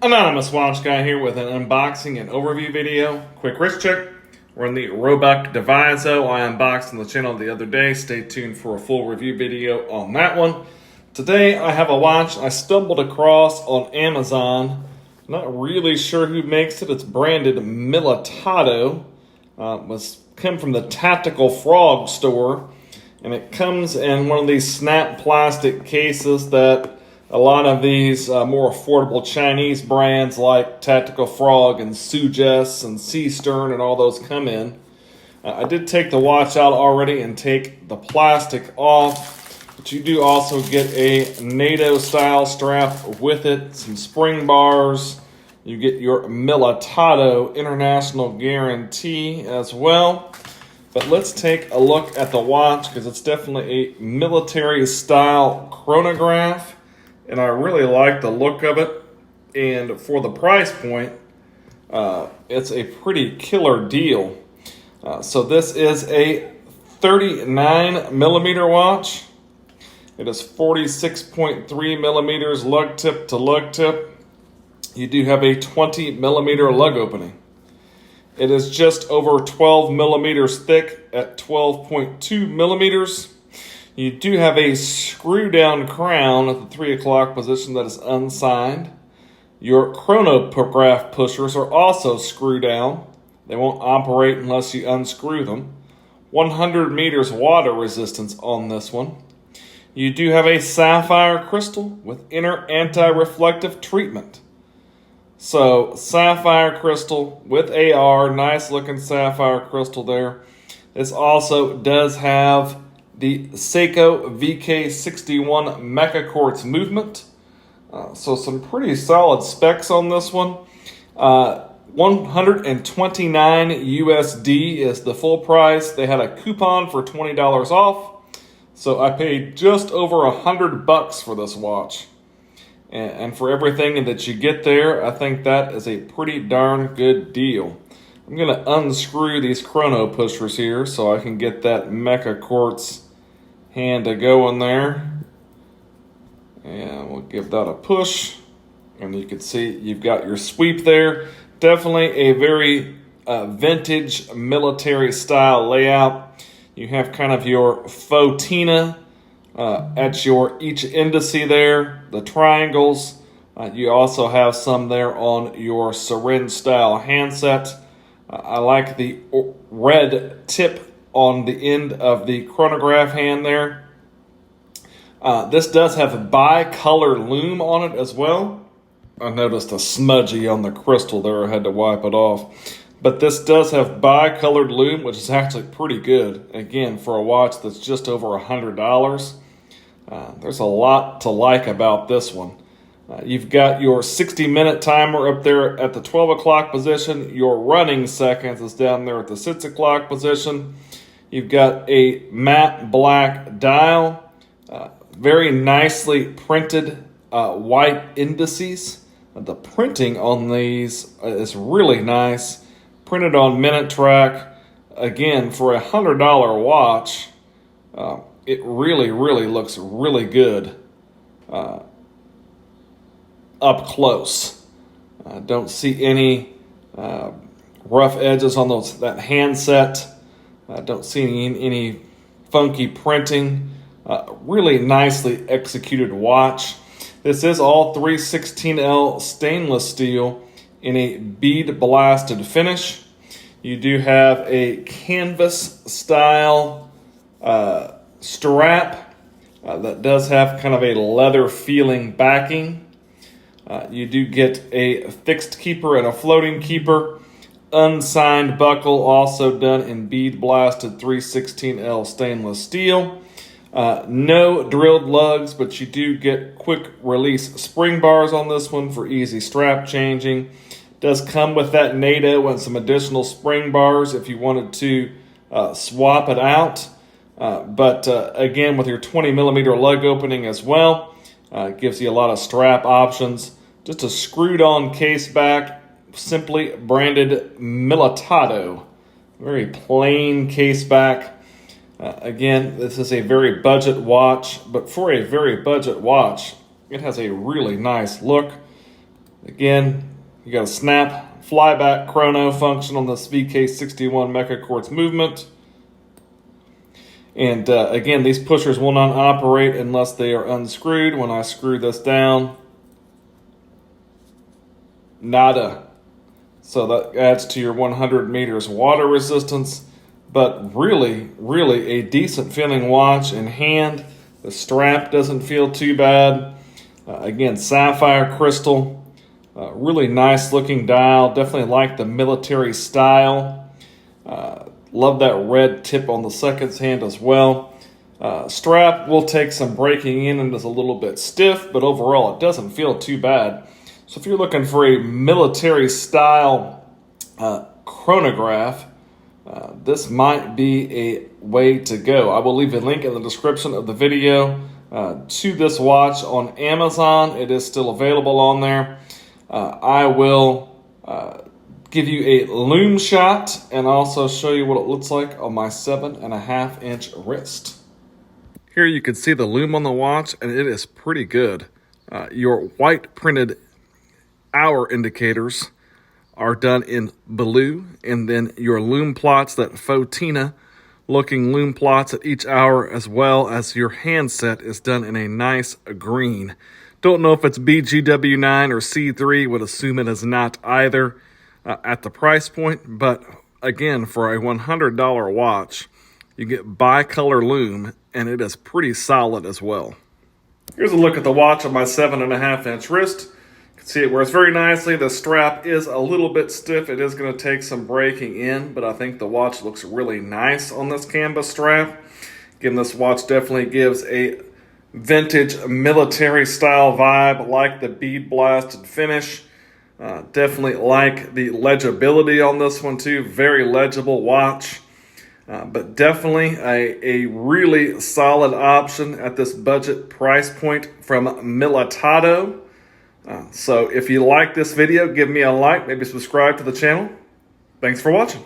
Anonymous Watch Guy here with an unboxing and overview video. Quick wrist check. We're in the Roebuck Diviso. I unboxed on the channel the other day. Stay tuned for a full review video on that one. Today I have a watch I stumbled across on Amazon. Not really sure who makes it. It's branded Militado. Come from the Tactical Frog store. And it comes in one of these snap plastic cases that a lot of these more affordable Chinese brands like Tactical Frog and Sujess and Sea Stern and all those come in. I did take the watch out already and take the plastic off, but you do also get a NATO style strap with it, some spring bars. You get your Militado International Guarantee as well. But let's take a look at the watch because it's definitely a military style chronograph. And I really like the look of it. And for the price point, it's a pretty killer deal. So this is a 39 millimeter watch. It is 46.3 millimeters lug tip to lug tip. You do have a 20 millimeter lug opening. It is just over 12 millimeters thick at 12.2 millimeters. You do have a screw down crown at the 3 o'clock position that is unsigned. Your chronograph pushers are also screw down. They won't operate unless you unscrew them. 100 meters water resistance on this one. You do have a sapphire crystal with inner anti-reflective treatment. So sapphire crystal with AR, nice looking sapphire crystal there. This also does have the Seiko VK61 mecaquartz movement. So some pretty solid specs on this one. 129 USD is the full price. They had a coupon for $20 off. So I paid just over $100 for this watch. And for everything that you get there, I think that is a pretty darn good deal. I'm going to unscrew these chrono pushers here so I can get that mecaquartz hand to go in there. And we'll give that a push. And you can see you've got your sweep there. Definitely a very vintage military style layout. You have kind of your fauxtina at your each indice there, the triangles. You also have some there on your syringe style handset. I like the red tip on the end of the chronograph hand there. This does have a bi-color lume on it as well. I noticed a smudgy on the crystal there. I had to wipe it off. But this does have bi-colored lume, which is actually pretty good. Again, for a watch that's just over $100. There's a lot to like about this one. You've got your 60-minute timer up there at the 12 o'clock position. Your running seconds is down there at the 6 o'clock position. You've got a matte black dial. Very nicely printed white indices. The printing on these is really nice. Printed on minute track. Again, for $100 watch, it really looks really good up close. Don't see any rough edges on that handset. Don't see any funky printing. Really nicely executed watch. This is all 316L stainless steel in a bead blasted finish. You do have a canvas style strap that does have kind of a leather feeling backing. You do get a fixed keeper and a floating keeper. Unsigned buckle, also done in bead blasted 316L stainless steel. No drilled lugs, but you do get quick release spring bars on this one for easy strap changing. Does come with that NATO and some additional spring bars if you wanted to swap it out. But again, with your 20 millimeter lug opening as well, gives you a lot of strap options. Just a screwed on case back, simply branded Militado. Very plain case back. Again, this is a very budget watch, but for a very budget watch, it has a really nice look. Again, you got a snap flyback chrono function on this VK61 mecaquartz movement. And again, these pushers will not operate unless they are unscrewed. When I screw this down, nada. So that adds to your 100 meters water resistance. But really, really a decent feeling watch in hand. The strap doesn't feel too bad. Again, sapphire crystal. Really nice looking dial. Definitely like the military style. Love that red tip on the seconds hand as well. Strap will take some breaking in and is a little bit stiff, but overall it doesn't feel too bad. So if you're looking for a military style chronograph, this might be a way to go. I will leave a link in the description of the video to this watch on Amazon. It is still available on there. I will give you a lume shot and also show you what it looks like on my 7.5-inch wrist. Here you can see the lume on the watch, and it is pretty good. Your white printed hour indicators are done in blue, and then your lume plots, that Fotina looking lume plots at each hour, as well as your handset, is done in a nice green. Don't know if it's BGW9 or C3, would assume it is not either at the price point, but again, for a $100 watch, you get bicolor lume, and it is pretty solid as well. Here's a look at the watch on my 7.5-inch wrist. You can see it wears very nicely. The strap is a little bit stiff. It is going to take some breaking in, but I think the watch looks really nice on this canvas strap. Again, this watch definitely gives a vintage military style vibe, like the bead blasted finish. Definitely like the legibility on this one too. Very legible watch. But definitely a really solid option at this budget price point from Militado. So if you like this video, give me a like, maybe subscribe to the channel. Thanks for watching.